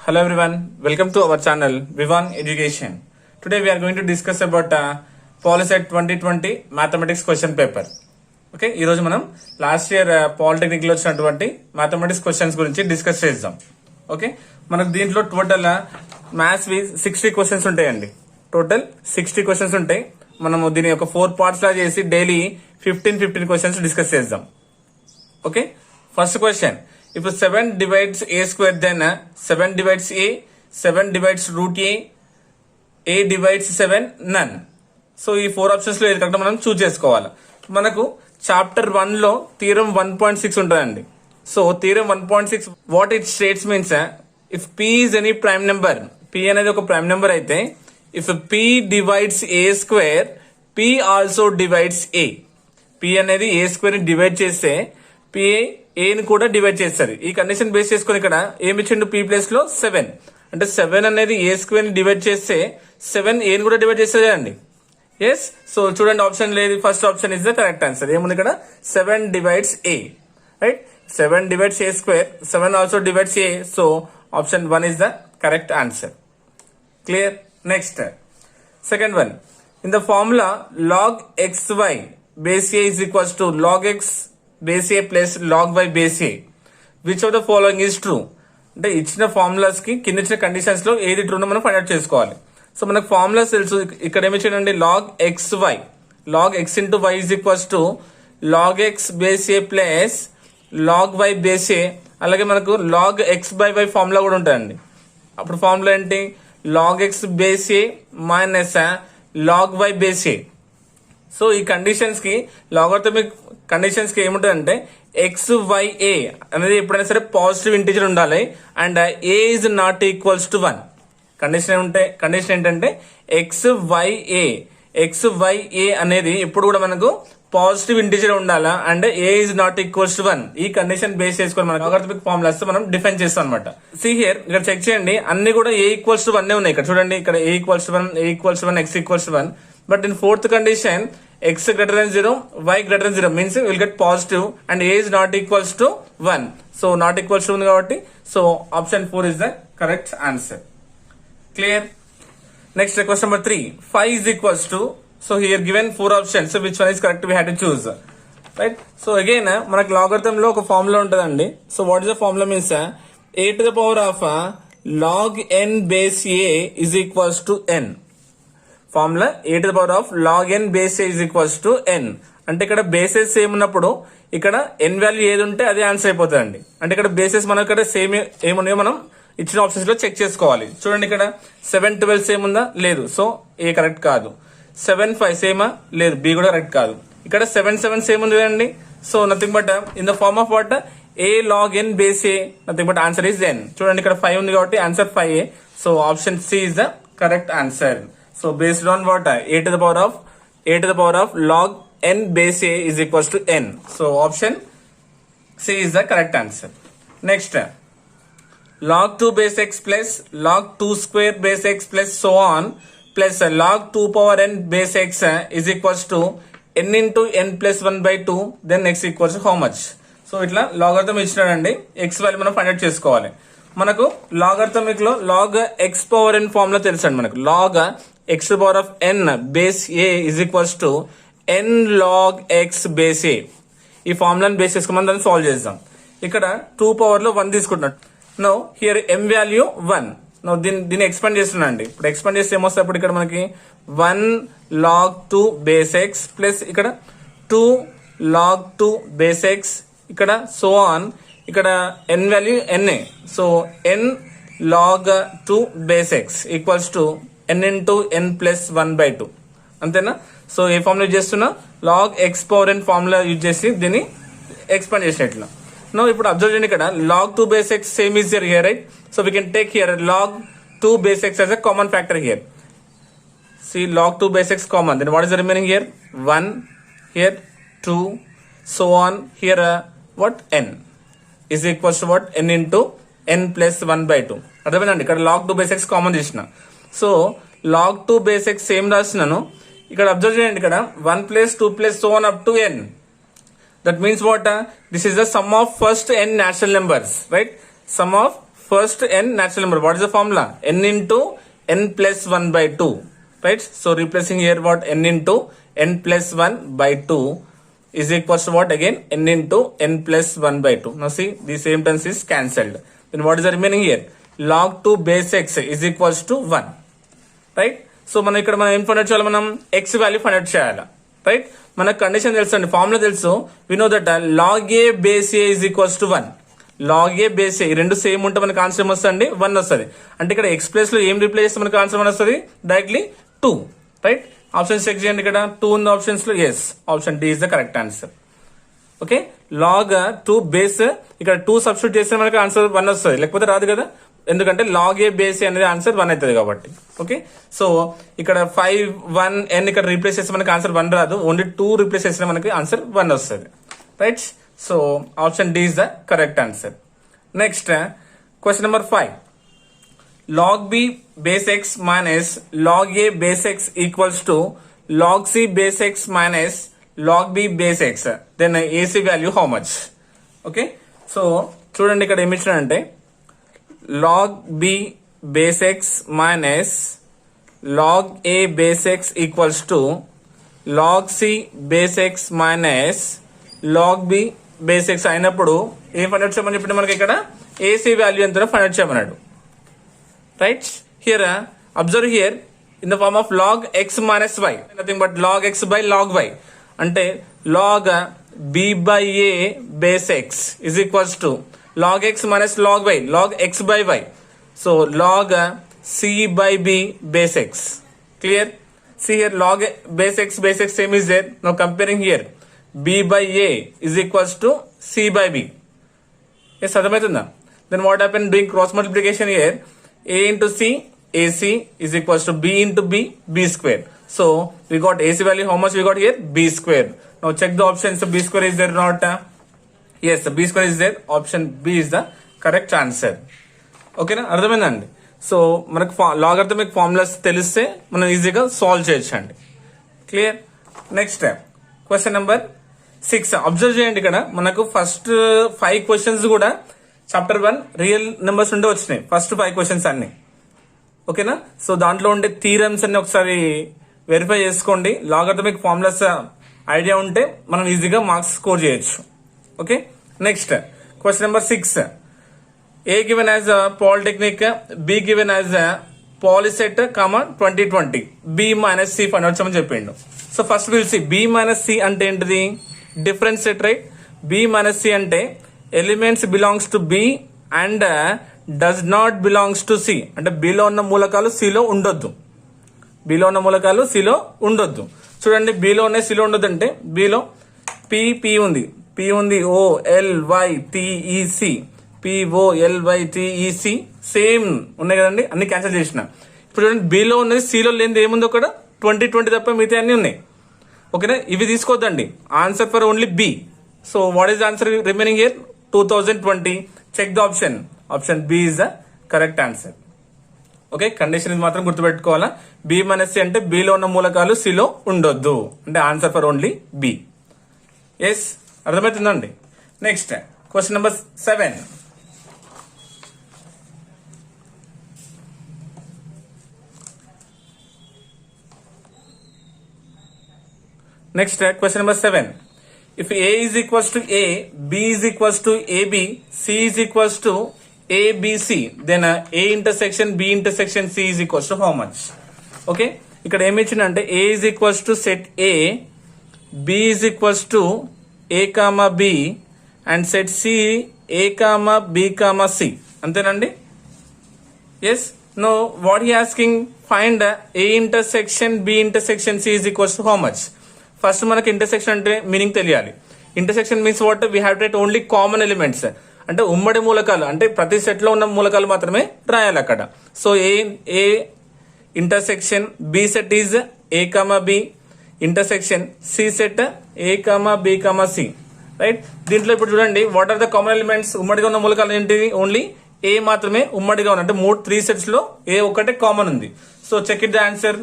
Hello everyone, welcome to our channel Vivan Education. Today we are going to discuss about Polyset 2020 Mathematics question paper. Okay ఈరోజు మనం last year polytechnic లో వచ్చినటువంటి mathematics questions గురించి discuss చేద్దాం. Okay మనకు దీంట్లో total maths 60 questions ఉంటాయండి. Total 60 questions ఉంటాయి. మనము దీని ఒక 4 పార్ట్స్ లా చేసి డైలీ 15 క్వశ్చన్స్ డిస్కస్ చేద్దాం. Okay first question, if 7 divides a square then 7 divides a, 7 divides root a divides 7, none. So ఈ 4 ఆప్షన్స్ లో ఏది కరెక్ట్ మనం చూస్ చేసుకోవాలి. మనకు చాప్టర్ 1 లో థీరం 1.6 ఉంటుందండి. So theorem 1.6 what it states means, if p is any prime number, p అనేది ఒక ప్రైమ్ నెంబర్ అయితే if p divides a square, p also divides a. p అనేది a square ని డివైడ్ చేస్తే p a ని కూడా divide చేస్తారు. ఈ కండిషన్ బేస్ చేసుకుని ఇక్కడ ఏమి ఇచ్చిండు p ప్లేస్ లో 7, అంటే 7 అనేది a స్క్వేర్ ని డివైడ్ చేస్తే 7 a ని కూడా డివైడ్ చేస్తుంది అండి. ఎస్, సో చూడండి ఆప్షన్ లేదు, first option is the correct answer. ఏముంది ఇక్కడ 7 divides a, right? 7 divides a square, 7 also divides a, so option 1 is the correct answer. Clear? Next, second one, in the formula log xy base a is equals to log x base a plus log y base a, which of the following is true? అంటే ఇచ్చిన formulas కి కింద ఇచ్చిన conditions లో ఏది true మనం find out చేసుకోవాలి. So మనకు ఫార్ములాస్ తెలుసు. ఇక్కడ ఏమి ఇచ్చాడండి, log x y, log x into y is equals to log x base a plus log y base a. అలాగే మనకు log x by y formula కూడా ఉంటుందండి. అప్పుడు ఫార్ములా ఏంటి, log x base a minus log y base a. So ఈ conditions కి logarithmic conditions కి ఏముంటుందంటే ఎక్స్ వై ఏ అనేది ఎప్పుడైనా సరే పాజిటివ్ ఇంటిజర్ ఉండాలి and A is not equals to 1. Condition ఏంటంటే ఎక్స్ వై ఏ అనేది ఎప్పుడు కూడా మనకు పాజిటివ్ ఇంటిజర్ ఉండాలా and A is not equals to 1. ఈ కండిషన్ బేస్ చేసుకొని మనం లాగరిథమిక్ ఫార్ములాస్ మనం డిఫైన్ చేస్తాం అనమాట. సి హియర్, ఇక్కడ చెక్ చేయండి, అన్ని కూడా ఏ ఈక్వల్స్ టు 1 ఉన్నాయి. ఇక్కడ చూడండి, ఇక్కడ a equals to 1, a equals to 1, x equals to 1. But in fourth condition, x greater than 0, y greater than 0 means we will get positive and a is not equals to 1. So not equals to 1 kabatti, so option 4 is the correct answer. Clear? Next, question number 3. Phi is equals to, so here given 4 options, so which one is correct we have to choose. Right? So again, manaku logarithm lo oka formula untadandi. So what is the formula means, a to the power of log n base a is equals to n. Formula a to the power of log n base a is equals to n. అంటే ఇక్కడ bases same ఉన్నప్పుడు ఇక్కడ ఎన్ value ఏది ఉంటే అదే answer అయిపోతుంది అండి. అంటే ఇక్కడ బేసెస్ మనం ఇక్కడ సేమ్ ఏమున్నాయో మనం ఇచ్చిన ఆప్షన్స్ లో చెక్ చేసుకోవాలి. చూడండి, ఇక్కడ 7 12 సేమ్ ఉందా, లేదు, సో ఏ కరెక్ట్ కాదు. 7 5 సేమా, లేదు, బి కూడా కరెక్ట్ కాదు. ఇక్కడ 7 7 సేమ్ ఉంది కదండి, so nothing but in the form of what a log n base a, nothing but answer is n. చూడండి, ఇక్కడ 5 ఉంది కాబట్టి answer 5A, so option C is the correct answer. So based on what, a to the power of log n base a is equals to n. So option C is the correct answer. Next, log 2 base x plus log 2 square base x plus so on plus log 2 power n base x is equals to n into n plus 1 by 2, then x equals to how much? So ఇట్లా logarithm ఇచ్చినాడండి, x value మనం find out చేసుకోవాలి. మనకు logarithmic లో log x power n formula తెలుసండి. మనకు log x to the power of n base a is equals to n log x base a. ఈ ఫార్ములాని base చేసుకుని మనం దాన్ని సాల్వ్ చేద్దాం. ఇక్కడ 2 పవర్ లో 1 తీసుకుంటున్నాం. Now here m value 1. Now దీన్ని ఎక్స్పాండ్ చేస్తున్నా అండి. ఇప్పుడు ఎక్స్పాండ్ చేస్తే ఏమొస్తుంది, అప్పుడు ఇక్కడ మనకి 1 log 2 base x ప్లస్ ఇక్కడ 2 log 2 base x, ఇక్కడ సో ఆన్, ఇక్కడ n value n, so n log 2 base x equals to n into n plus 1 by 2. అంతేనా? సో ఏ ఫార్ములా యూజ్ చేస్తున్నా, log X power N formula use చేసి దీన్ని expand చేసినట్లు. Now ఇప్పుడు observe చేయండి, ఇక్కడ log 2 base x same is here, right? So we can take here log 2 base x as a common factor here. See, log 2 base x common, then what is the remaining here? 1 here, 2, so on here, what, n is equals to what, n into n plus 1 by 2. అర్థమైందండి, ఇక్కడ log 2 base x common చేసిన. So log 2 base x same రాసినాను. ఇక్కడ observe చేయండి, ఇక్కడ 1 plus 2 plus so on up to n. That means what, this is the sum of first n natural numbers, right? Sum of first n natural number. What is the formula? N into n plus 1 by 2. Right? So replacing here what? N into n plus 1 by 2 is equals to what again? N into n plus 1 by 2. Now see, the same terms is cancelled. Then what is the remaining here? Log 2 base x is equals to 1. Right? So మనం ఇక్కడ మనం ఏం find out చేయాలి, మనం x value find out చేయాలి. Right, మనకు condition తెలుసు అండి, ఫార్ములా తెలుసు. We know that log a base a is equals to 1. Log a base a ఈ రెండు సేమ్ ఉంటే మనకు ఆన్సర్ ఏం వస్తుంది? 1 వస్తుంది. అంటే ఇక్కడ ఎక్స్ ప్లేస్ లో ఏం రీప్లేస్ చేస్తే మనకు ఆన్సర్ 1 వస్తుంది? డైరెక్ట్లీ 2. రైట్, ఆప్షన్ చెక్ చేయండి. ఇక్కడ 2 ఉంది ఆప్షన్స్ లో. Yes, option D is the correct answer. Okay, log 2 base ఇక్కడ 2 సబ్స్టిట్యూట్ చేస్తే మనకు ఆన్సర్ 1 వస్తుంది, లేకపోతే రాదు కదా, ఎందుకంటే లాగ్ ఏ బేస్ అనేది ఆన్సర్ 1 అవుతుంది కాబట్టి. ఓకే, సో ఇక్కడ 5 1 n ఇక్కడ రీప్లేస్ చేస్తే మనకి ఆన్సర్ 1 రాదు, ఓన్లీ 2 రీప్లేస్ చేస్తే మనకి ఆన్సర్ 1 వస్తుంది. Right, so option D is the correct answer. Next question number 5. log b base x minus log a base x equals to log c base x minus log b base x. Then ac value how much? Okay, so చూడండి ఇక్కడ ఏమి ఇచ్చినాడంటే log b base x minus log a base x equals to log c base x minus log b base x అయినప్పుడు ఏం find out చేయమని చెప్పండి, మనకి ఇక్కడ AC value ఎంతో ఫైండ్ అవుట్ చేయమన్నాడు. Right, here observe here in the form of log x minus y, nothing but log x by log y. అంటే log b by a base x is equals to log x minus log y, log x by y. So log c by b base x. Clear? See here, log base x same is there. Now comparing here, b by a is equals to c by b. Yes, అర్థమవుతుందా? Then what happened doing cross multiplication here? a into c, ac is equals to b into b, b square. So we got ac value, how much we got here? b square. Now check the options. b square is there or not? Yes, b square is there. Option b is the correct answer. ఓకేనా, అర్థమైందండి. So మనకు logarithmic formulas తెలిస్తే మనం ఈజీగా solve చేయొచ్చు అండి. Clear? Next question number 6. Observe చేయండి, ఇక్కడ మనకు ఫస్ట్ 5 క్వశ్చన్స్ కూడా చాప్టర్ 1 రియల్ నెంబర్స్ ఉండే వచ్చినాయి, ఫస్ట్ 5 క్వశ్చన్స్ అన్ని. ఓకేనా, సో దాంట్లో ఉండే థీరమ్స్ అన్ని ఒకసారి వెరిఫై చేసుకోండి. లాగరిథమిక్ ఫార్ములాస్ ఐడియా ఉంటే మనం ఈజీగా మార్క్స్ స్కోర్ చేయొచ్చు. Okay, next question number 6. A given as a polytechnic, B given as a polyset, 2020, B minus C find out చేయమని చెప్పిండు. So first will see B minus C అంటే ఏంటిది? Difference set. Right, B minus C అంటే elements belongs to B and does not belongs to C. అంటే B లో ఉన్న మూలకాలు C లో ఉండొద్దు, B లో ఉన్న మూలకాలు C లో ఉండొద్దు. చూడండి, B లో ఉన్నాయి, C లో ఉండొద్దు అంటే B లో P ఉంది, P ఉంది, O L Y T E C, POLYTEC same ఉన్నాయి కదండి, అన్ని క్యాన్సిల్ చేసిన. ఇప్పుడు చూడండి, బిలో ఉన్నది, సిలో లేనిది ఏముందో అక్కడ 2020 తప్ప మిగతా అన్ని ఉన్నాయి. ఓకేనా, ఇవి తీసుకోవద్దండి. Answer for only B. So what is answer remaining here? 2020. Check the option. Option B is the correct answer. Okay, condition ఇది మాత్రం గుర్తుపెట్టుకోవాలా. బి మైనస్ సి అంటే బిలో ఉన్న మూలకాలు సిలో ఉండొద్దు, అంటే answer for only B. Yes, అర్థమవుతుందండి. Next question number 7. Next, question number 7. If A is equals to A, B is equals to AB, C is equals to ABC, then A intersection B intersection C is equals to how much? Okay, ఇక్కడ ఏమి ఇచ్చిందంటే A is equals to set A, B is equals to A comma B, and set C A comma B comma C. అంతేనండి? Yes. Now what he asking? Find A intersection B intersection C is equals to how much? First మనకి intersection అంటే meaning తెలియాలి. Intersection means what? We have to right only common elements, అంటే ఉమ్మడి మూలకాలు, అంటే ప్రతి set లో ఉన్న మూలకాలు మాత్రమే రాయాలి అక్కడ. So A intersection B set is A comma B, intersection C set A comma B comma C. Right, దీంట్లో ఇప్పుడు చూడండి, what are the common elements? ఉమ్మడిగా ఉన్న మూలకాలు ఏంటివి? ఓన్లీ ఏ మాత్రమే ఉమ్మడిగా ఉన్నాయి, అంటే 3 సెట్స్ లో ఏ ఒక్కటే కామన్ ఉంది. So check it the answer.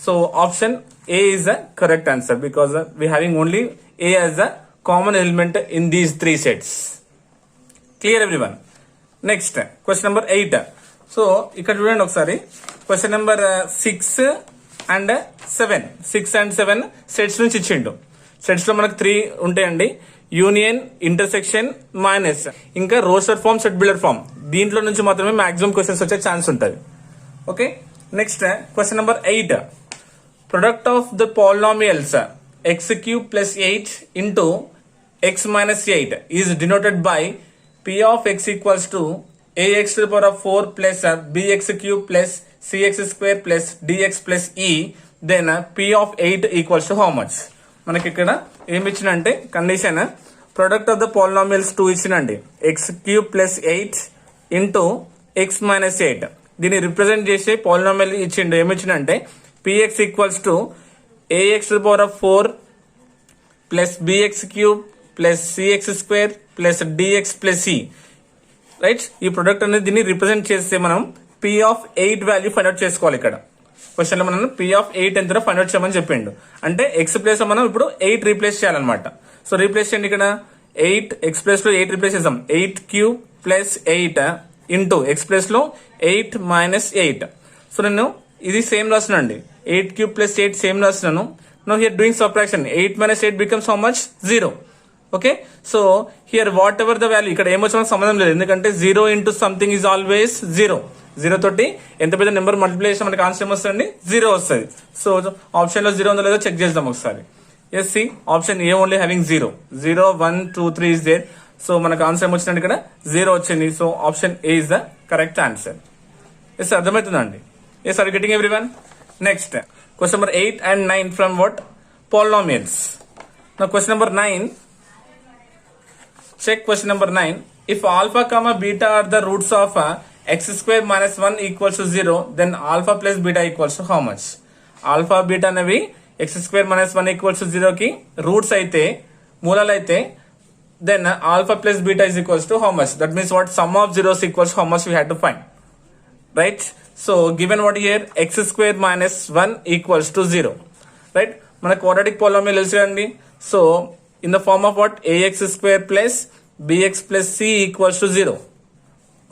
So option A is the correct answer because we having only A as a common element in these 3 sets. Clear everyone? Next question number 8. So ఇక్కడ చూడండి ఒకసారి question number 6 and 7 6 and 7 sets నుంచి ఇచ్చిండు. Sets లో మనకు 3 ఉంటాయండి, union, intersection, minus, ఇంకా roster form, set builder form. దీంట్లో నుంచి మాత్రమే మాక్సిమం క్వశ్చన్స్ వచ్చే ఛాన్స్ ఉంటుంది. Okay, next question number 8. Product of the polynomials x³ plus 8 into x minus 8 is denoted by p of x equals to ax to the power of 4 plus bx³ plus cx square plus dx plus e. then p of 8 equals to how much? మనకి ఇక్కడ ఏమి ఇచ్చినంటే condition product of the polynomials 2 ఇచ్చినండి, x³ plus 8 into x minus 8. దీన్ని represent చేసే polynomial ఇచ్చిండు. ఏమి ఇచ్చినంటే px equals to ax to the power of 4 plus bx³ plus cx square plus dx plus e. Right, ఈ ప్రొడక్ట్ అనేది దీన్ని represent చేస్తే మనం p of 8 value find out చేసుకోవాలి. ఇక్కడ క్వశ్చన్ లో మనం p of 8 ఎంత ఫైండ్ అవుట్ చేయమని చెప్పిండు. అంటే x ప్లేస్ లో మనం ఇప్పుడు 8 రీప్లేస్ చేయాలన్నమాట. సో రీప్లేస్ చేయండి. ఇక్కడ 8 x ప్లేస్ లో 8 రీప్లేస్ చేద్దాం. 8³ plus 8 ఇంటూ x ప్లేస్ లో 8 minus 8. సో నేను ఇది సేమ్ రాస్తున్నాండి, 8³ plus 8 సేమ్ రాస్తున్నాను. Now here doing subtraction, 8 minus 8 becomes how much? 0. Okay, so here whatever the value, ఇక్కడ ఏమొచ్చినా సంబంధం లేదు, ఎందుకంటే 0 into something is always 0. 0 తోటి ఎంత పెద్ద నెంబర్ మల్టిప్లై చేస్తే మనకి ఆన్సర్ ఏమొస్తుంది? 0 వస్తుంది. సో ఆప్షన్ లో 0 ఉందో లేదో చెక్ చేద్దాం ఒకసారి. Yes, C option A only having 0. 0 1 2 3 is there. So మనకు ఆన్సర్ ఏమొచ్చిందండి? ఇక్కడ 0 వచ్చింది. So option A is the correct answer. Yes, అర్థమవుతుందండి? Yes, are getting everyone? Next question number 8 and 9 from what? Polynomials. Now question number 9, check question number 9. If alpha comma beta are the roots of x square minus 1 equals to 0, then alpha plus beta equals to how much? Alpha beta అనేవి x square minus 1 equals to 0 కి roots అయితే, మూలాలు అయితే, then alpha plus beta is equals to how much? That means what? Sum of zeros equals how much we had to find. Right? So given what here, x square minus 1 equals to 0. Right? మన quadratic polynomial తెలుసు కదండి. So in the form of what? ax square plus bx plus c equals to 0.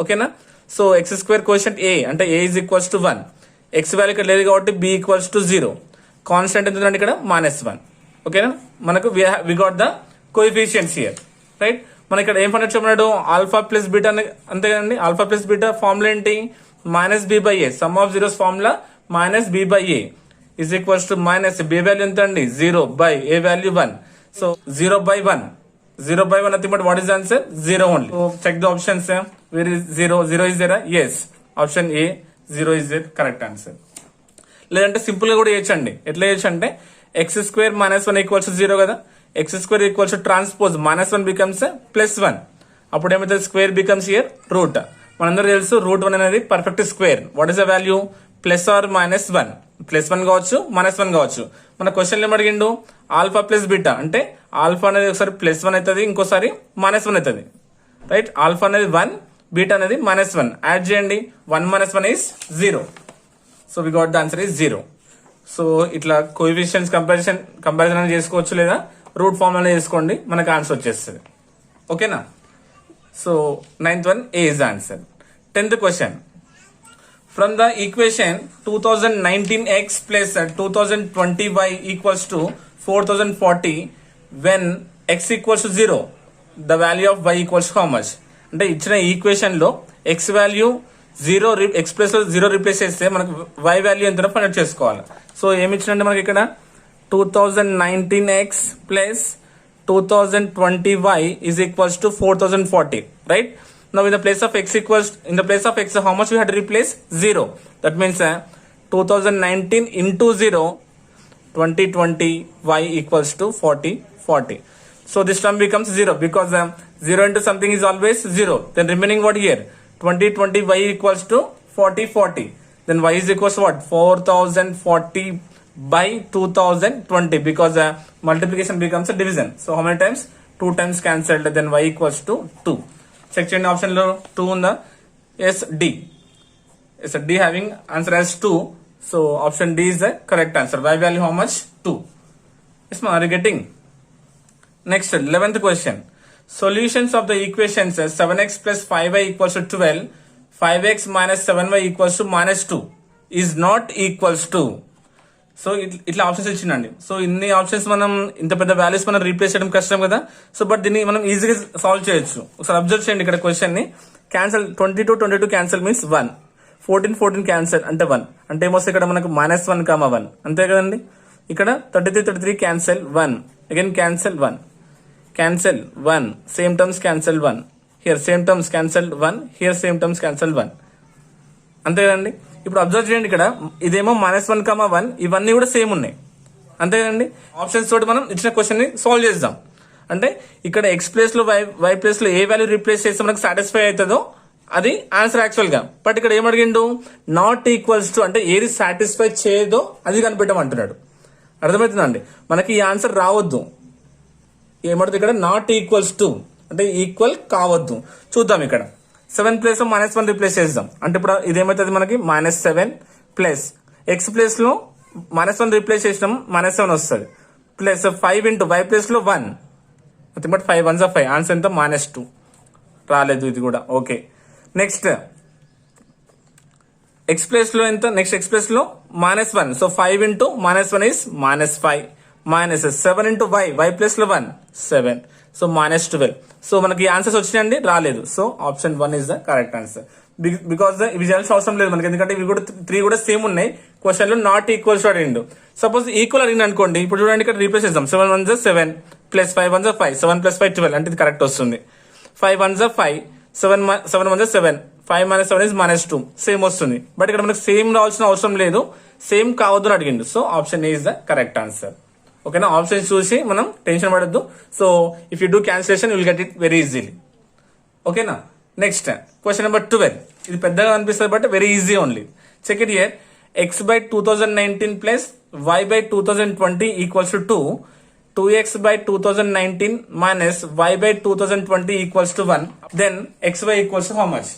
ఓకేనా? So x square quotient a అంటే a is equals to 1. x value ఇక్కడ లేదు కాబట్టి b equals to 0. Constant ఎంత ఉందండి ఇక్కడ? -1. ఓకేనా? మనకు we got the coefficients here. Right, మన ఇక్కడ ఏం ఫైండ్ అవుట్ చేయమన్నాడు? ఆల్ఫా ప్లస్ బీటా అంతే కదండి. ఆల్ఫా ప్లస్ బీటా ఫార్ములా ఏంటి? minus b by a. sum of zeros formula minus b by a is equals to minus b value ఎంత అండి? 0 by a value 1. so 0 by 1, 0 by 1 nothing but what is the answer? 0 only. So check the options. Where is 0? 0 is there? Yes, option a 0 is there, correct answer. లేదంటే simple గా కూడా చేయొచ్చండి. ఎట్లా చేయొచ్చు అంటే x square minus 1 equals to 0 కదా, x square equals to transpose -1 becomes +1. అప్పుడు ఏమైతే? Square becomes here root. మనందరూ తెలుసు రూట్ 1 అనేది perfect square. What is the value? Plus or -1. +1 కావచ్చు, -1 కావచ్చు. మన క్వశ్చన్ ఏం అడిగిండు? ఆల్ఫా ప్లస్ బీటా అంటే ఆల్ఫా అనేది ఒకసారి +1 అవుతుంది, ఇంకోసారి -1 అవుతుంది. రైట్, ఆల్ఫా అనేది 1, బీటా అనేది -1. యాడ్ చేయండి, 1 - 1 is 0. So we got the answer is 0. So ఇట్లా కోఎఫిషియెంట్స్ కంపారిజన్ అనేది చేసుకోవచ్చు, లేదా రూట్ ఫార్మ్ అనేది చేసుకోండి, మనకు ఆన్సర్ వచ్చేస్తుంది. ఓకేనా? So 9th one A is the answer. 10th question. From the equation 2019x plus 2020y equals to 4040, when x equals to 0, the value of y equals to how much? అంటే ఇచ్చిన equation లో x value 0, x plus 0 replace చేస్తే మనకు y value ఎంత find out చేసుకోవాలి. So ఏమి ఇచ్చినంటే మనకి ఇక్కడ 2019x plus 2020y is equals to 4040, right? Now in the place of x how much we had to replace? 0. That means 2019 into 0, 2020y equals to 4040. So this term becomes 0 because 0 into something is always 0. Then remaining what here? 2020y equals to 4040. Then y is equals to what? 4040 by 2020 because multiplication becomes a division. So how many times? 2 times cancelled. Then y equals to 2. Check చేయండి option లో 2 ఉందా? yes, D. yes, D having answer as 2. so option D is the correct answer. Y value how much? 2. yes, are you getting? Next 11th question. solutions of the equations 7x plus 5y equals to 12, 5x minus 7y equals to minus 2 is not equals to. So ఇట్లా options ఇచ్చిందండి. So ఇన్ని options మనం ఇంత పెద్ద values మనం replace చేయడం కష్టం కదా. So but దీన్ని మనం ఈజీగా సాల్వ్ చేయొచ్చు. ఒకసారి అబ్జర్వ్ చేయండి ఇక్కడ క్వశ్చన్ ని. క్యాన్సల్ 22 క్యాన్సల్ మీన్స్ 1, 14 క్యాన్సల్ అంటే 1 అంటే ఏమొస్తుంది ఇక్కడ మనకు -1, 1 అంతే కదండి. ఇక్కడ 33 cancel 1, again cancel 1, cancel 1, same terms cancel 1, here same terms cancel 1, here same terms cancel 1 అంతే కదండి. ఇప్పుడు అబ్జర్వ్ చేయండి ఇక్కడ ఇదేమో -1, 1 ఇవన్నీ కూడా సేమ్ ఉన్నాయి అంతే కదండి. ఆప్షన్స్ తోటి మనం ఇచ్చిన క్వశ్చన్ ని సాల్వ్ చేద్దాం. అంటే ఇక్కడ ఎక్స్ ప్లేస్ లో వై ప్లేస్ లో ఏ వాల్యూ రీప్లేస్ చేస్తే మనకు సాటిస్ఫై అవుతుందో అది ఆన్సర్ యాక్చువల్ గా. బట్ ఇక్కడ ఏమడిగిండు, నాట్ ఈక్వల్స్ టు అంటే ఏది సాటిస్ఫై చేయదో అది కనిపెట్టమంటున్నాడు. అర్థమవుతుందండి. మనకి ఈ ఆన్సర్ రావద్దు. ఏమడుతుంది ఇక్కడ, నాట్ ఈక్వల్స్ టు అంటే ఈక్వల్ కావద్దు. చూద్దాం ఇక్కడ 7 ప్లేస్ లో -1 రీప్లేస్ చేద్దాం. అంటే ఇప్పుడు ఇదేమవుతుంది మనకి -7 ప్లస్ ఎక్స్ ప్లేస్ లో -1 రీప్లేస్ చేసినాం -7 వస్తుంది ప్లస్ 5 ఇంటూ వై ప్లేస్ లో 1 బట్ 5 1 5 ఆన్సర్ ఎంత -2 రాలేదు ఇది కూడా. ఓకే నెక్స్ట్ ఎక్స్ ప్లేస్ లో ఎంత, నెక్స్ట్ ఎక్స్ ప్లేస్ లో -1 so 5 into -1 is -5 minus 7 into Y place లో 1 7 సో -12. సో మనకి ఆన్సర్స్ వచ్చినాయండి, రాలేదు. So option 1 is the correct answer. Because ఇవి చేయాల్సిన అవసరం లేదు మనకి, ఎందుకంటే ఇవి కూడా 3 కూడా సేమ్ ఉన్నాయి. క్వశ్చన్ లో నాట్ ఈక్వల్స్ అడిగిండు. సపోజ్ ఈక్వల్ అడిగింది అనుకోండి, ఇప్పుడు చూడండి ఇక్కడ రీప్లేస్ చేద్దాం. 7 1 7 ప్లస్ 5 1 5 7 ప్లస్ 5 12 అంటే ఇది కరెక్ట్ వస్తుంది. 5 1 5 7 1 7 5 -7 ఇస్ -2 సేమ్ వస్తుంది. బట్ ఇక్కడ మనకు సేమ్ రావాల్సిన అవసరం లేదు, సేమ్ కావద్దు అని అడిగిండు. So option A is the correct answer. ఓకేనా, ఆప్షన్స్ చూసి మనం టెన్షన్ పడద్దు. So if you do cancellation will get it very easily. ఓకేనా, నెక్స్ట్ క్వశ్చన్ నెంబర్ 12. ఇది పెద్దగా అనిపిస్తుంది but very easy only. Check it here. x by 2019 plus y by 2020 equals to 2, 2x by 2019 minus y by 2020 equals to 1, then xy equals to how much.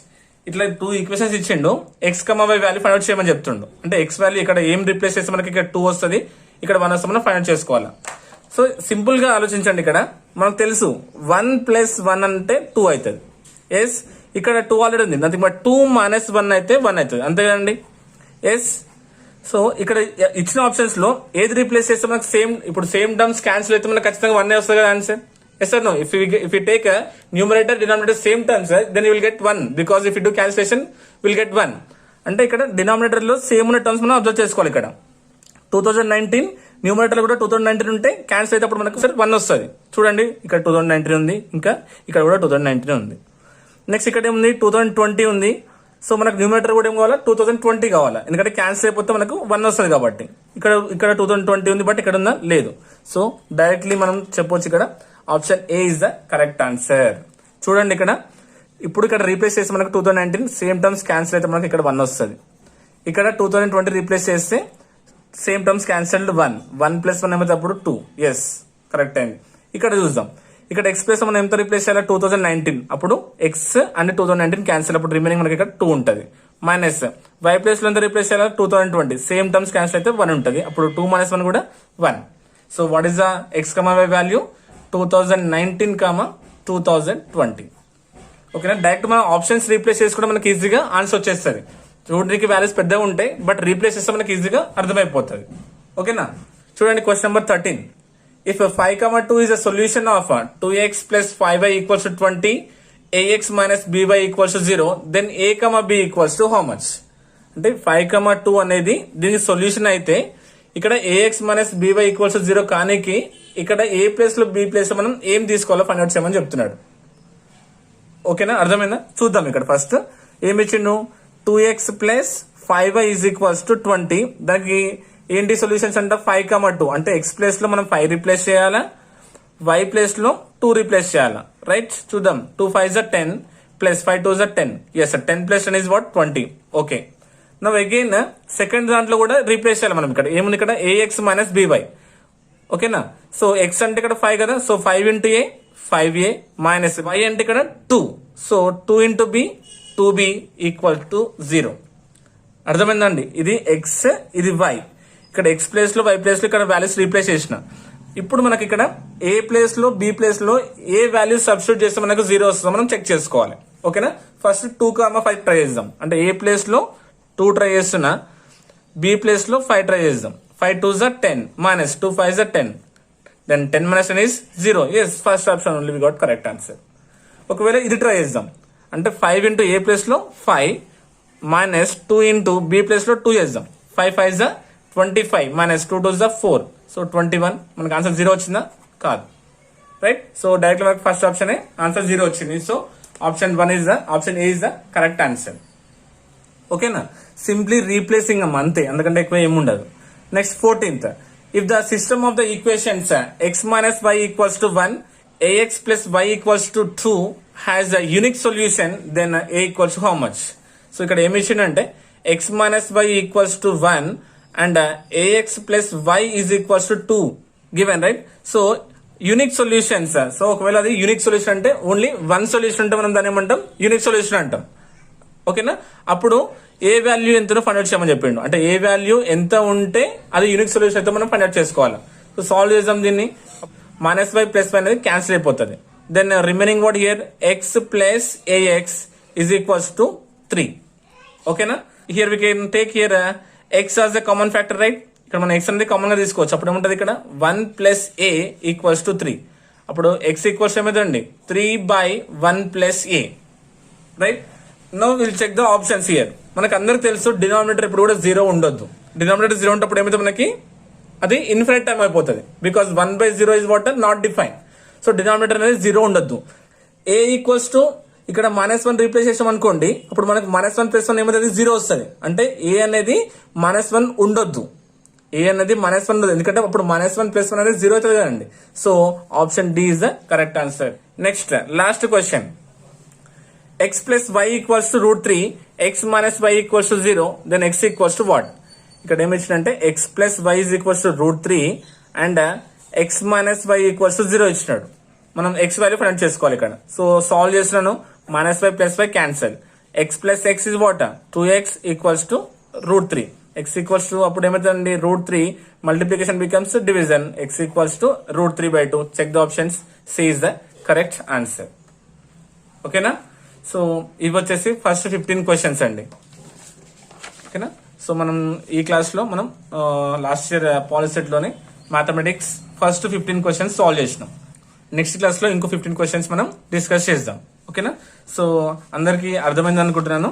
ఇట్లా 2 equations ఇచ్చిండు. x, y value find out చేయమని చెప్తుండు. అంటే x value ఇక్కడ ఏం replace చేస్తే మనకి ఇక్కడ 2 వస్తుంది, ఇక్కడ 1 వస్తే మనం ఫైండ్ అవుట్ చేసుకోవాలి. సో సింపుల్ గా ఆలోచించండి. ఇక్కడ మనకు తెలుసు 1 ప్లస్ 1 అంటే 2 అవుతుంది. ఎస్, ఇక్కడ 2 ఆల్రెడీ ఉంది, నథింగ్ బట్ 2 మైనస్ 1 అయితే 1 అవుతుంది అంతే కదండి. ఎస్, సో ఇక్కడ ఇచ్చిన ఆప్షన్స్ లో ఏది రీప్లేస్ చేస్తే మనకు సేమ్, ఇప్పుడు సేమ్ టర్మ్స్ క్యాన్సిల్ అయితే మనకు ఖచ్చితంగా 1 వస్తుంది కదా answer. Yes or no? If you take numerator denominator same terms then you will get 1, because if you do cancellation will get 1. అంటే ఇక్కడ డినామినేటర్ లో సేమ్ ఉన్న టర్మ్స్ మనం అబ్జర్వ్ చేసుకోవాలి. ఇక్కడ 2019 న్యూమరేటర్ లో కూడా 2019 ఉంటే క్యాన్సిల్ అయితే అప్పుడు మనకు సరే 1 వస్తుంది. చూడండి ఇక్కడ 2019 ఉంది, ఇంకా ఇక్కడ కూడా 2019 ఉంది. నెక్స్ట్ ఇక్కడ ఏముంది 2020 ఉంది. సో మనకు న్యూమరేటర్ కూడా ఏం కావాలా 2020 కావాలా, ఎందుకంటే క్యాన్సిల్ అయిపోతే మనకు 1 వస్తుంది కాబట్టి. ఇక్కడ 2020 ఉంది బట్ ఇక్కడ ఉందా లేదు. సో డైరెక్ట్లీ మనం చెప్పొచ్చు ఇక్కడ option A is the correct answer. చూడండి ఇక్కడ ఇప్పుడు ఇక్కడ రీప్లేస్ చేస్తే మనకు 2019 సేమ్ టర్మ్స్ క్యాన్సిల్ అయితే మనకి ఇక్కడ 1 వస్తుంది. ఇక్కడ 2020 రీప్లేస్ చేస్తే సేమ్ టర్మ్స్ క్యాన్సిల్డ్ 1 ప్లస్ 1 ఏమైతే అప్పుడు 2. ఎస్, కరెక్ట్ అయింది. ఇక్కడ చూద్దాం. ఇక్కడ ఎక్స్ ప్లస్ మనం ఎంత రీప్లేస్ చేయాలి 2019, అప్పుడు ఎక్స్ అండ్ 2019 క్యాన్సిల్, అప్పుడు రిమైనింగ్ మనకి ఇక్కడ 2 ఉంటుంది. మైనస్ వై ప్లస్ లో ఎంత రీప్లేస్ చేయాలి 2020 సేమ్ టర్మ్స్ క్యాన్సిల్ అయితే 1 ఉంటుంది, అప్పుడు 2 - 1 కూడా 1. So what is the X comma Y value 2019, 2020. ఓకేనా, డైరెక్ట్ మనం ఆప్షన్స్ రీప్లేస్ చేసుకుంటే మనకి ఈజీగా ఆన్సర్ వచ్చేస్తుంది. చూడడానికి వాల్యూస్ పెద్దగా ఉంటాయి బట్ రీప్లేస్ చేస్తే మనకి ఈజీగా అర్థమైపోతుంది. ఓకేనా, చూడండి question number 13. If 5, 2 is a solution of 2x plus 5y equals to 20, ax minus by equals to 0, then a, b equals to how much? అంటే 5, 2 అనేది దీని సొల్యూషన్ అయితే ఇక్కడ ax minus by equals to 0 కానికి ఇక్కడ a ప్లేస్ లో b place లో మనం ఏం తీసుకోవాలో ఫైండ్ అవుట్ చేయమని చెప్తున్నాడు. ఓకేనా, అర్థమైందా? చూద్దాం. ఇక్కడ ఫస్ట్ ఏమి ఇచ్చిండు 2x plus 5y is equals to 20. దానికి ఏంటి సొల్యూషన్స్ అంటే 5, 2 అంటే ఎక్స్ ప్లేస్ లో మనం 5 రీప్లేస్ చేయాలా, వై ప్లేస్ లో 2 రీప్లేస్ చేయాలా. రైట్, చూద్దాం. 2 5 is 10 plus 5 2 is 10. Yes, 10 plus 10 is what 20. Okay, now again second దాంట్లో కూడా రీప్లేస్ చేయాలి మనం. ఇక్కడ ఏముంది, ఇక్కడ ax మైనస్ by. ఓకేనా, సో ఎక్స్ అంటే ఇక్కడ 5 కదా, so 5 into A 5a minus y అంటే ఇక్కడ 2, so 2 into b 2b equal to 0. అర్థమైందండి? ఇది ఎక్స్, ఇది వై. ఇక్కడ ఎక్స్ ప్లేస్ లో వై ప్లేస్ లో ఇక్కడ వాల్యూస్ రీప్లేస్ చేసిన ఇప్పుడు మనకి ఇక్కడ ఏ ప్లేస్ లో బి ప్లేస్ లో ఏ వాల్యూ సబ్స్టిట్యూట్ చేస్తే మనకు 0 వస్తుందో మనం చెక్ చేసుకోవాలి. ఓకేనా, ఫస్ట్ 2,5 ట్రై చేద్దాం. అంటే ఏ ప్లేస్ లో 2 ట్రై చేస్తున్నా, బి ప్లేస్ లో 5 ట్రై చేద్దాం. 5 2s are 10 minus 2 5s are 10. Then 10 minus 10 is 0. Yes, first option only we got correct answer. ఒకవేళ ఇది ట్రై చేద్దాం. అంటే 5 ఇంటూ ఏ ప్లేస్ లో 5 మైనస్ 2 ఇంటూ బి ప్లేస్ లో 2 చేద్దాం. 5 5s are 25 minus 2 2s are 4. So 21. మనకు ఆన్సర్ 0 వచ్చిందా? కాదు. రైట్. సో డైరెక్ట్ మనకు ఫస్ట్ ఆప్షన్ ఆన్సర్ 0 వచ్చింది. So option A is the correct answer. ఓకేనా, సింప్లీ రీప్లేసింగ్ అంతే, అందుకంటే ఎక్కువ ఏముండదు. Next 14th. If the system of the equations x minus y equals to 1, ax plus y equals to 2 has a unique solution, then a equals to how much? So ఇక్కడ ఏమి ఇచ్చిందంటే x minus y equals to 1 and ax plus y is equals to 2 given, right? So unique solutions. So ఒకవేళ అది unique solution అంటే only one solution అంటే మనం దాన్ని ఏమంటాం? యూనిక్ సొల్యూషన్ అంటాం. ఓకేనా, అప్పుడు ఏ వాల్యూ ఎంతనో ఫైండ్ అవుట్ చేయమని చెప్పిండు. అంటే ఏ వాల్యూ ఎంత ఉంటే అది యూనిక్ సొల్యూషన్ అయితే మనం ఫైండ్ అవుట్ చేసుకోవాలి. సో సాల్వ్ చేద్దాం దీన్ని. మైనస్ వై ప్లస్ వై అనేది క్యాన్సిల్ అయిపోతుంది. Then remaining what here x plus a x is equals to 3. ఓకేనా, here we can take here x as a common factor, right? ఇక్కడ మనం ఎక్స్ అనేది common గా తీసుకోవచ్చు. అప్పుడు ఏముంటది ఇక్కడ 1 ప్లస్ ఏ ఈక్వల్స్ టు 3. అప్పుడు ఎక్స్ ఈక్వల్స్ ఏమైందండి 3/1 plus a, right? No will check the options here. మనకు అందరికి తెలుసు డినామినేటర్ ఇప్పుడు కూడా 0 ఉండొద్దు. డినామినేటర్ 0 ఉన్నప్పుడు ఏమైతే మనకి అది ఇన్ఫినిట్ టైం అయిపోతుంది. Because 1/0 is what not define. So denominator అనేది 0 ఉండొద్దు. ఏ ఈక్వల్స్ టు ఇక్కడ -1 రీప్లేస్ చేసాం అనుకోండి, అప్పుడు మనకు -1 + 1 ఏమైతే 0 వస్తుంది. అంటే ఏ అనేది -1 ఉండొద్దు. ఏ అనేది -1 ఉండదు, ఎందుకంటే అప్పుడు -1 + 1 అనేది 0 అవుతుంది కదండి. So option D is the correct answer. Next last question. x plus y equals to √3, x minus y equals to 0, then x equals to what? ఇక్కడ ఏమి ఇచ్చినంటే x plus y is equals to √3 and x minus y equals to 0 ఇచ్చినాడు. మనం x value find చేసుకోవాలి ఇక్కడ. So solve చేస్తున్నాను. -y plus y cancel. x plus x is what? 2x equals to √3. x equals to అప్పుడు ఏమవుతుందండి √3 multiplication becomes division. x equals to √3/2. Check the options. C is the correct answer. ఓకేనా, so ఇవి వచ్చేసి first 15 questions అండి. ఓకేనా, so మనం ఈ class లో మనం లాస్ట్ ఇయర్ పాలిసెట్ లోని మ్యాథమెటిక్స్ ఫస్ట్ 15 క్వశ్చన్స్ సాల్వ్ చేసినాం. నెక్స్ట్ క్లాస్ లో ఇంకో 15 క్వశ్చన్స్ మనం డిస్కస్ చేద్దాం. ఓకేనా, సో అందరికి అర్థమైంది అనుకుంటున్నాను.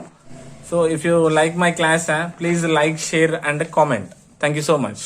So if you like my class please like, share and comment. Thank you so much.